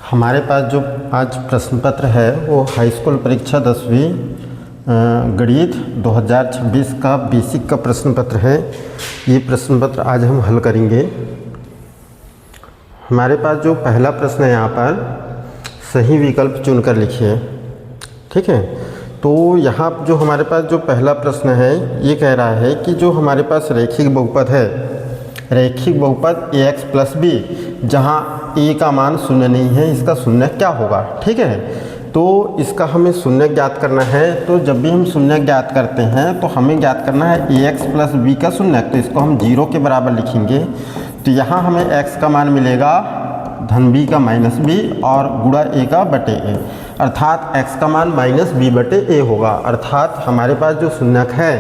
हमारे पास जो आज प्रश्न पत्र है वो हाई स्कूल परीक्षा 10वीं गणित 2026 का बेसिक का प्रश्न पत्र है। ये प्रश्न पत्र आज हम हल करेंगे। हमारे पास जो पहला प्रश्न है यहाँ पर सही विकल्प चुनकर लिखिए। ठीक है, तो यहाँ जो हमारे पास जो पहला प्रश्न है ये कह रहा है कि जो हमारे पास रैखिक बहुपद है, रैखिक बहुपद ax प्लस बी, जहाँ a का मान शून्य नहीं है, इसका शून्य क्या होगा। ठीक है, तो इसका हमें शून्य ज्ञात करना है। तो जब भी हम शून्य ज्ञात करते हैं तो हमें ज्ञात करना है ax प्लस बी का शून्य। तो इसको हम 0 के बराबर लिखेंगे। तो यहाँ हमें x का मान मिलेगा धन b का माइनस b और गुणा a का बटे a, अर्थात x का मान माइनस b बटे a होगा। अर्थात हमारे पास जो शून्यक है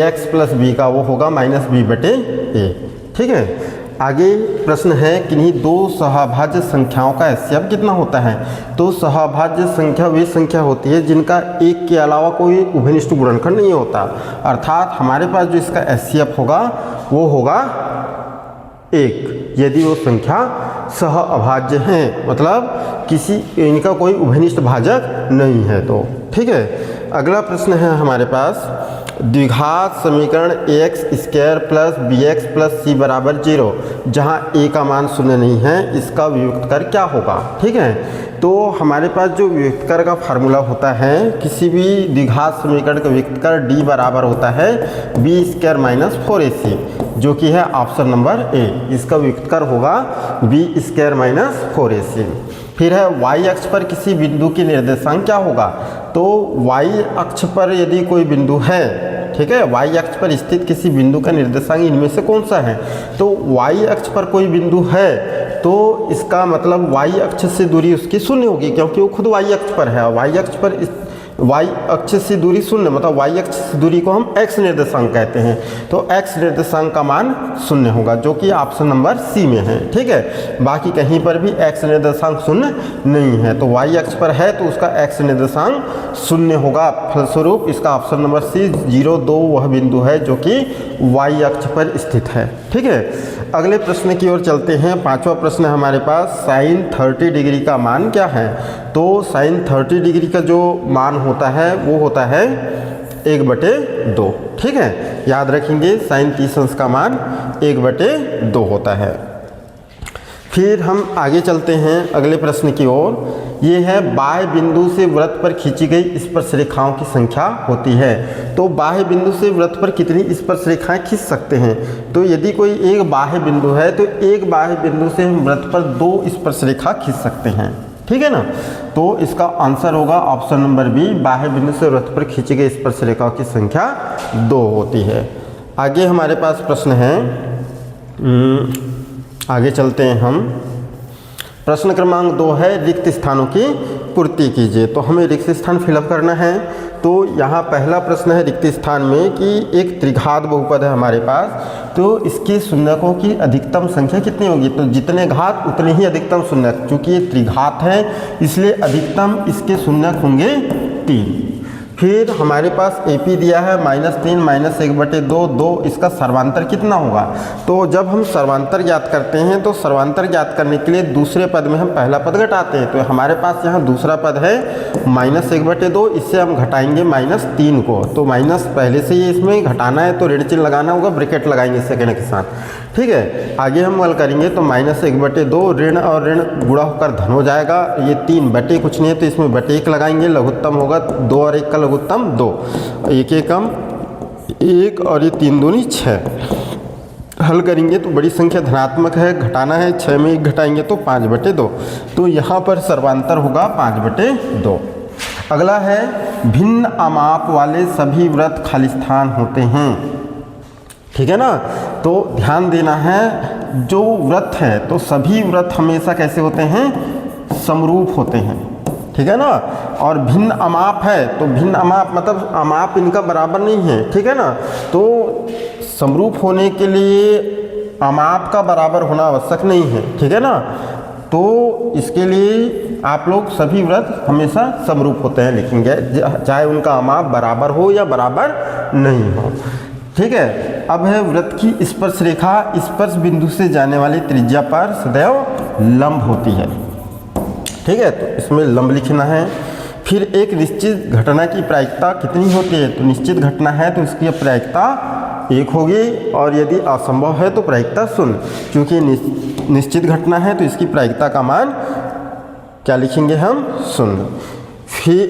ax प्लस b का वो होगा माइनस b बटे a। ठीक है, आगे प्रश्न है किन्हीं दो सहभाज्य संख्याओं का एचसीएफ कितना होता है। तो सहभाज्य संख्या वे संख्या होती है जिनका एक के अलावा कोई उभयनिष्ठ गुणनखंड नहीं होता। अर्थात हमारे पास जो इसका एचसीएफ होगा वो होगा 1, यदि वो संख्या सहअभाज्य है, मतलब किसी इनका कोई उभयनिष्ठ भाजक नहीं है तो। ठीक है, अगला प्रश्न है हमारे पास द्विघात समीकरण ax square plus bx plus c बराबर 0, जहाँ a का मान शून्य नहीं है, इसका वियुक्त कर क्या होगा। ठीक है, तो हमारे पास जो वियुक्त कर का फार्मूला होता है, किसी भी द्विघात समीकरण का वियुक्त कर d बराबर होता है b स्क्वायर माइनस 4ac, जो कि है ऑप्शन नंबर ए। इसका वियुक्त कर होगा b स्क्वायर माइनस 4ac। फिर है y अक्ष पर किसी बिंदु की निर्देशांक क्या होगा। तो y अक्ष पर यदि कोई बिंदु है, ठीक है, y अक्ष पर स्थित किसी बिंदु का निर्देशांक इनमें से कौन सा है। तो y अक्ष पर कोई बिंदु है तो इसका मतलब y अक्ष से दूरी उसकी शून्य होगी, क्योंकि वो खुद y अक्ष पर है। y अक्ष पर y अक्ष से दूरी शून्य, मतलब y अक्ष से दूरी को हम x निर्देशांक कहते हैं। तो x निर्देशांक का मान शून्य होगा, जो कि ऑप्शन नंबर सी में है। ठीक है, बाकी कहीं पर भी x निर्देशांक शून्य नहीं है। तो y अक्ष पर है तो उसका x निर्देशांक शून्य होगा। फलस्वरूप इसका ऑप्शन नंबर सी 0, 2 वह बिंदु है जो कि y अक्ष पर स्थित है। ठीक है, अगले प्रश्न की ओर चलते हैं। पांचवा प्रश्न है हमारे पास साइन 30 डिग्री का मान क्या है। तो साइन 30 डिग्री का जो मान होता है वो होता है 1/2। ठीक है, याद रखेंगे साइन 30 अंश का मान 1/2 होता है। फिर हम आगे चलते हैं अगले प्रश्न की ओर। ये है बाह्य बिंदु से वृत्त पर खींची गई स्पर्श रेखाओं की संख्या होती है। तो बाह्य बिंदु से वृत्त पर कितनी स्पर्श रेखाएं खींच सकते हैं। तो यदि कोई एक बाह्य बिंदु है तो एक बाह्य बिंदु से हम वृत्त पर 2 स्पर्श रेखा खींच सकते हैं। ठीक है ना, तो इसका आंसर होगा ऑप्शन नंबर बी, बाह्य बिंदु से वृत्त पर खींची गई स्पर्श रेखाओं की संख्या 2 होती है। आगे हमारे पास प्रश्न है, आगे चलते हैं हम। प्रश्न क्रमांक 2 है रिक्त स्थानों की पूर्ति कीजिए। तो हमें रिक्त स्थान फिलअप करना है। तो यहाँ पहला प्रश्न है रिक्त स्थान में कि एक त्रिघात बहुपद है हमारे पास, तो इसके शून्यकों की अधिकतम संख्या कितनी होगी। तो जितने घात उतने ही अधिकतम शून्यक, चूँकि ये त्रिघात है इसलिए अधिकतम इसके शून्यक होंगे 3। फिर हमारे पास AP दिया है -3 -1/2, 2 इसका सर्वांतर कितना होगा। तो जब हम सर्वांतर ज्ञात करते हैं तो सर्वांतर ज्ञात करने के लिए दूसरे पद में हम पहला पद घटाते हैं। तो हमारे पास यहाँ दूसरा पद है -1/2, इससे हम घटाएंगे -3 को। तो माइनस पहले से ही इसमें घटाना है तो ऋण चिन्ह लगाना होगा, ब्रैकेट लगाएंगे सेकंड के साथ। ठीक है, आगे हम हल करेंगे तो -1/2 ऋण और ऋण गुणा होकर धन हो जाएगा। ये 3 बटे कुछ नहीं है तो इसमें बटे 1 लगाएंगे, लघुत्तम होगा 2 और 1 का लघुत्तम 2, 1 एकम 1 और ये 3 दूनी 6। हल करेंगे तो बड़ी संख्या धनात्मक है, घटाना है, 6 में 1 घटाएंगे तो 5/2। तो यहाँ पर सर्वांतर होगा 5/2। अगला है भिन्न अमाप वाले सभी वृत्त खाली स्थान होते हैं। ठीक है ना, तो ध्यान देना है जो वृत्त है तो सभी वृत्त हमेशा कैसे होते हैं, समरूप होते हैं। ठीक है ना, और भिन्न अमाप है तो भिन्न अमाप मतलब अमाप इनका बराबर नहीं है। ठीक है ना, तो समरूप होने के लिए अमाप का बराबर होना आवश्यक नहीं है। ठीक है ना, तो इसके लिए आप लोग सभी वृत्त हमेशा समरूप होते हैं लिखेंगे, चाहे उनका अमाप बराबर हो या बराबर नहीं हो। ठीक है, अब है वृत्त की स्पर्श रेखा स्पर्श बिंदु से जाने वाली त्रिज्या पर सदैव लंब होती है। ठीक है, तो इसमें लंब लिखना है। फिर एक निश्चित घटना की प्रायिकता कितनी होती है, तो निश्चित घटना है तो इसकी प्रायिकता 1 होगी, और यदि असंभव है तो प्रायिकता 0। क्योंकि निश्चित घटना है तो इसकी प्रायिकता का मान क्या लिखेंगे हम, 0। फिर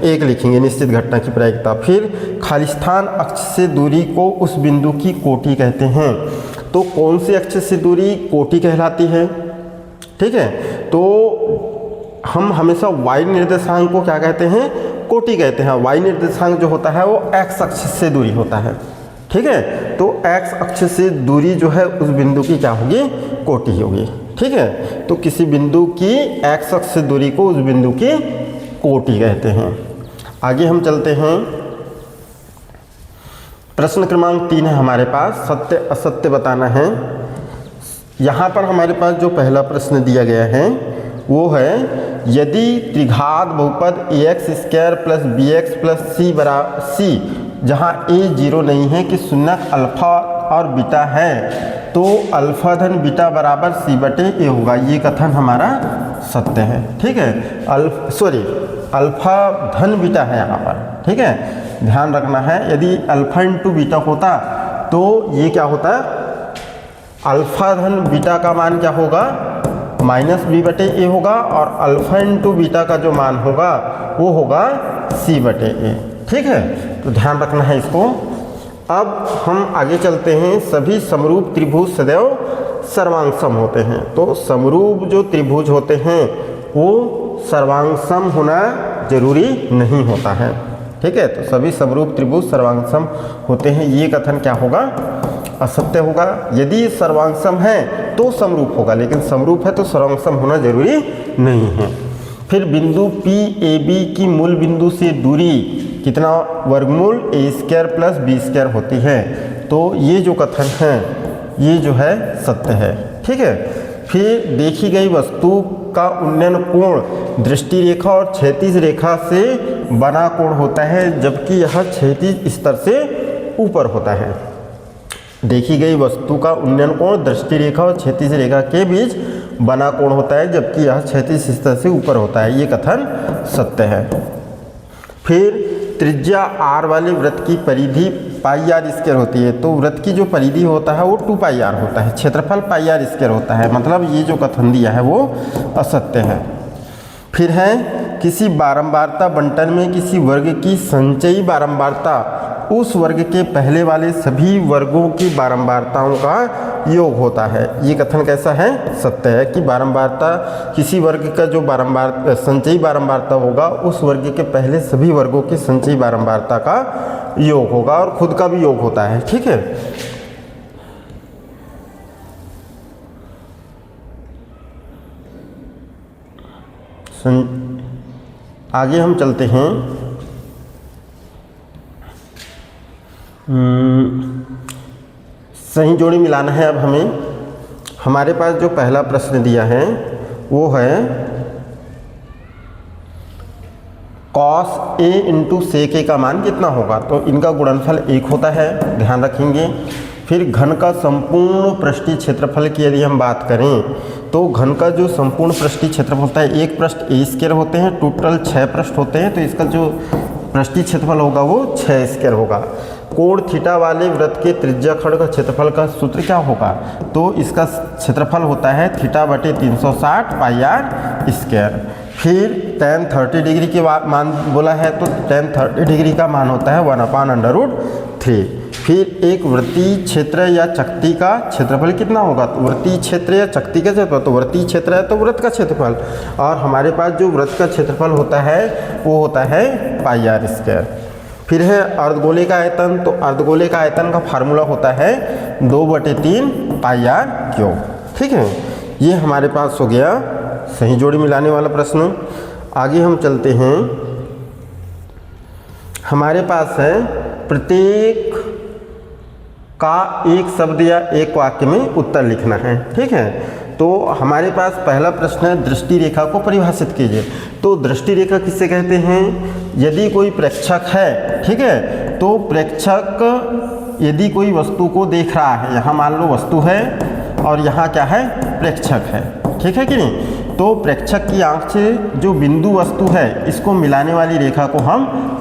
1 लिखेंगे निश्चित घटना की प्रायिकता। फिर खालिस्तान अक्ष से दूरी को उस बिंदु की कोटि कहते हैं। तो कौन सी अक्ष से दूरी कोटि कहलाती है, ठीक है, तो हम हमेशा y निर्देशांक को क्या कहते हैं, कोटि कहते हैं। y निर्देशांक जो होता है वो x अक्ष से दूरी होता है, ठीक है, तो x अक्ष से दूरी जो है उस बिंदु की क्या होगी, कोटि होगी, ठीक है। तो किसी बिंदु की x अक्ष से दूरी को उस बिंदु की कोटि कहते हैं। आगे हम चलते हैं, प्रश्न क्रमांक 3 है हमारे पास, सत्य असत्य बताना है। यहाँ पर हमारे पास जो पहला प्रश्न दिया गया है वो है, यदि त्रिघात बहुपद ax² plus bx plus c जहाँ a 0 नहीं है कि शून्यक अल्फा और बीटा है, तो अल्फा धन बीटा बराबर c/a होगा। ये कथन हमारा सत्य है, ठीक है। अल्फा धन बीटा है यहाँ पर, ठीक है, ध्यान रखना है। यदि अल्फा इंटू बीटा होता तो ये क्या होता है, अल्फा धन बीटा का मान क्या होगा, -b/a होगा, और अल्फा इंटू बीटा का जो मान होगा वो होगा c/a, ठीक है, तो ध्यान रखना है इसको। अब हम आगे चलते हैं, सभी समरूप त्रिभुज सदैव सर्वांगसम होते हैं। तो समरूप जो त्रिभुज होते हैं वो सर्वांगसम होना जरूरी नहीं होता है, ठीक है, तो सभी समरूप त्रिभुज सर्वांगसम होते हैं, ये कथन क्या होगा, असत्य होगा। यदि सर्वांगसम है तो समरूप होगा, लेकिन समरूप है तो सर्वांगसम होना जरूरी नहीं है। फिर बिंदु PAB की मूल बिंदु से दूरी कितना वर्गमूल a² प्लस b² होती है, तो ये जो कथन है ये जो है सत्य है, ठीक है। फिर देखी गई वस्तु का उन्नयन कोण दृष्टि रेखा और क्षैतिज रेखा से बना कोण होता है, जबकि यह क्षैतिज स्तर से ऊपर होता है। देखी गई वस्तु का उन्नयन कोण दृष्टि रेखा और क्षैतिज रेखा के बीच बना कोण होता है, जबकि यह क्षैतिज स्तर से ऊपर होता है, ये कथन सत्य है। फिर त्रिज्या r वाले वृत्त की परिधि πr² होती है, तो वृत्त की जो परिधि होता है वो 2πr होता है, क्षेत्रफल πr² होता है, मतलब ये जो कथन दिया है वो असत्य है। फिर है, किसी बारंबारता बंटन में किसी वर्ग की संचयी बारंबारता उस वर्ग के पहले वाले सभी वर्गों की बारंबारताओं का योग होता है। ये कथन कैसा है, सत्य है कि बारंबारता किसी वर्ग का जो संचयी बारंबारता होगा उस वर्ग के पहले सभी वर्गों की संचयी बारंबारता का योग होगा, और खुद का भी योग होता है, ठीक है। आगे हम चलते हैं, सही जोड़ी मिलाना है। अब हमें हमारे पास जो पहला प्रश्न दिया है वो है cos a into sec a का मान कितना होगा, तो इनका गुणनफल 1 होता है, ध्यान रखेंगे। फिर घन का संपूर्ण पृष्ठीय क्षेत्रफल की यदि हम बात करें तो घन का जो संपूर्ण पृष्ठीय क्षेत्रफल होता है, एक पृष्ठ a² होते हैं, टोटल 6 पृष्ठ होते हैं, तो इसका जो पृष्ठीय क्षेत्रफल होगा वो 6² होगा। कोण थीटा वाले वृत्त के त्रिज्या खंड का क्षेत्रफल का सूत्र क्या होगा, तो इसका क्षेत्रफल होता है θ/360 πr²। फिर tan 30 डिग्री के मान बोला है, तो tan 30 डिग्री का मान होता है 1/√3। फिर एक वृत्तीय क्षेत्र या चक्ति का क्षेत्रफल कितना होगा, तो वृत्तीय क्षेत्र या चक्ति का क्षेत्रफल, तो वृत्तीय क्षेत्र है तो वृत्त का क्षेत्रफल, और हमारे पास जो वृत्त का क्षेत्रफल होता है वो होता है πr²। फिर है अर्धगोले का आयतन, तो अर्धगोले का आयतन का फार्मूला होता है 2/3 πr³, ठीक है। ये हमारे पास हो गया सही जोड़ी मिलाने वाला प्रश्न। आगे हम चलते हैं, हमारे पास है प्रत्येक का एक शब्द या एक वाक्य में उत्तर लिखना है, ठीक है। तो हमारे पास पहला प्रश्न है, दृष्टि रेखा को परिभाषित कीजिए। तो दृष्टि रेखा किससे कहते हैं, यदि कोई प्रेक्षक है, ठीक है, तो प्रेक्षक यदि कोई वस्तु को देख रहा है, यहाँ मान लो वस्तु है और यहाँ क्या है, प्रेक्षक है, ठीक है कि नहीं। तो प्रेक्षक की आंख से जो बिंदु वस्तु है इसको मिलाने वाली रेखा को हम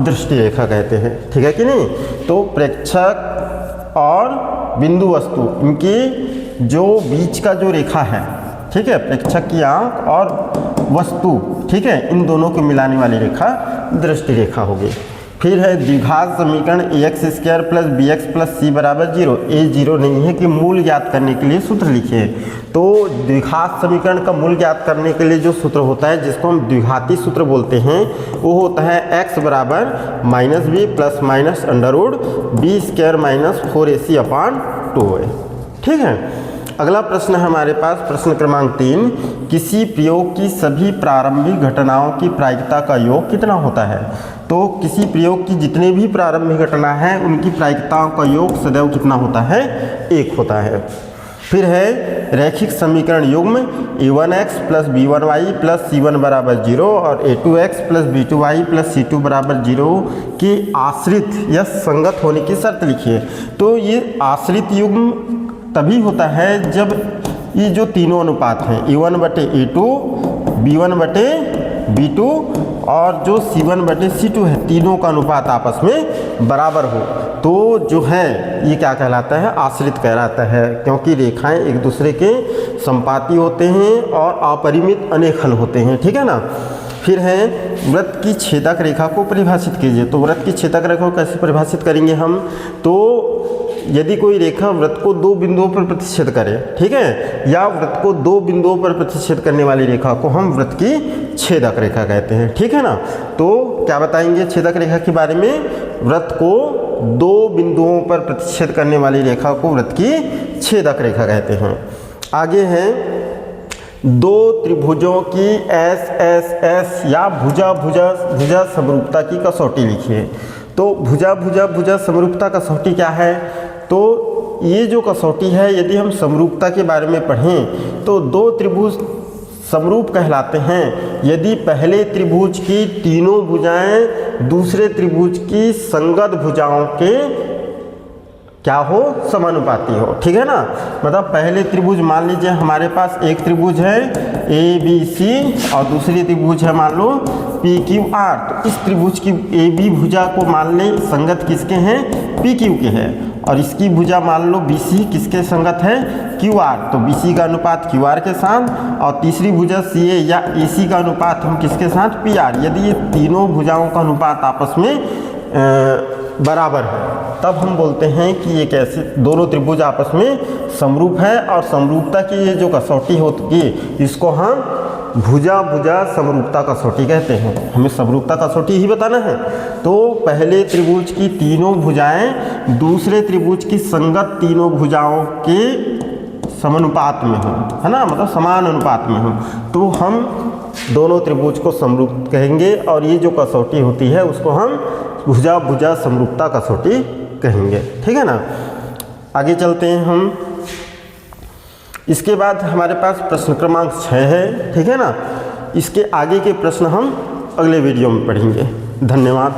दृष्टि रेखा कहते हैं, ठीक है कि नहीं। तो प्रेक्षक और बिंदु वस्तु इनकी जो बीच का जो रेखा है, ठीक है, प्रेक्षक की आंख और वस्तु, ठीक है, इन दोनों को मिलाने वाली रेखा दृष्टि रेखा होगी। फिर है द्विघात समीकरण ax² plus bx plus c बराबर 0। ए 0 नहीं है कि मूल ज्ञात करने के लिए सूत्र लिखिए। तो द्विघात समीकरण का मूल ज्ञात करने के लिए जो सूत्र होता है, जिसको हम द्विघाती सूत्र बोलते हैं, वो होता है x बराबर -b plus minus under root b² minus 4ac/2 है, ठीक है। अगला प्रश्न है हमारे पास, प्रश्न क्रमांक 3, किसी प्रयोग की सभी प्रारंभिक घटनाओं की प्रायिकता का योग कितना होता है। तो किसी प्रयोग की जितने भी प्रारंभिक घटना है उनकी प्रायिकताओं का योग सदैव कितना होता है, 1 होता है। फिर है रैखिक समीकरण युग्म a1x plus b1y plus c1 बराबर 0 और a2x plus b2y plus c2 बराबर 0 के आश्रित या संगत होने की शर्त लिखिए। तो ये आश्रित युग्म तभी होता है जब ये जो तीनों अनुपात हैं a1/a2, b1/b2 और जो c1/c2 है, तीनों का अनुपात आपस में बराबर हो, तो जो है ये क्या कहलाता है, आश्रित कहलाता है, क्योंकि रेखाएं एक दूसरे के संपाती होते हैं और अपरिमित अनेकहल होते हैं, ठीक है ना। फिर है वृत्त की छेदक रेखा को परिभाषित कीजिए। तो वृत्त की छेदक रेखा को कैसे परिभाषित करेंगे हम, तो यदि कोई रेखा वृत्त को 2 बिंदुओं पर प्रतिच्छेद करे, ठीक है, या वृत्त को 2 बिंदुओं पर प्रतिच्छेद करने वाली रेखा को हम वृत्त की छेदक रेखा कहते हैं, ठीक है ना। तो क्या बताएंगे छेदक रेखा के बारे में, वृत्त को 2 बिंदुओं पर प्रतिच्छेद करने वाली रेखा को वृत्त की छेदक रेखा कहते हैं। आगे है 2 त्रिभुजों की एस या भुजा समरूपता की कसौटी लिखिए। तो भुजा समरूपता कसौटी क्या है, तो ये जो कसौटी है, यदि हम समरूपता के बारे में पढ़ें तो 2 त्रिभुज समरूप कहलाते हैं यदि पहले त्रिभुज की तीनों भुजाएं दूसरे त्रिभुज की संगत भुजाओं के क्या हो, समानुपाती हो, ठीक है ना। मतलब पहले त्रिभुज मान लीजिए हमारे पास एक त्रिभुज है ABC और दूसरी त्रिभुज है मान लो PQR। तो इस त्रिभुज की AB भुजा को मान लें संगत किसके हैं, PQ के हैं, और इसकी भुजा मान लो BC किसके संगत है, QR। तो BC का अनुपात QR के साथ, और तीसरी भुजा CA या AC का अनुपात हम किसके साथ, PR। यदि ये तीनों भुजाओं का अनुपात आपस में बराबर है, तब हम बोलते हैं कि ये कैसे दोनों त्रिभुज आपस में समरूप है। और समरूपता की ये जो कसौटी होती है इसको हम भुजा समरूपता कसौटी कहते हैं। हमें समरूपता कसौटी ही बताना है। तो पहले त्रिभुज की तीनों भुजाएं दूसरे त्रिभुज की संगत तीनों भुजाओं के समानुपात में हो, है ना, मतलब समान अनुपात में हो, तो हम दोनों त्रिभुज को समरूप कहेंगे। और ये जो कसौटी होती है उसको हम भुजा समरूपता कसौटी कहेंगे, ठीक है ना। आगे चलते हैं हम। इसके बाद हमारे पास प्रश्न क्रमांक 6 है, ठीक है ना। इसके आगे के प्रश्न हम अगले वीडियो में पढ़ेंगे। धन्यवाद।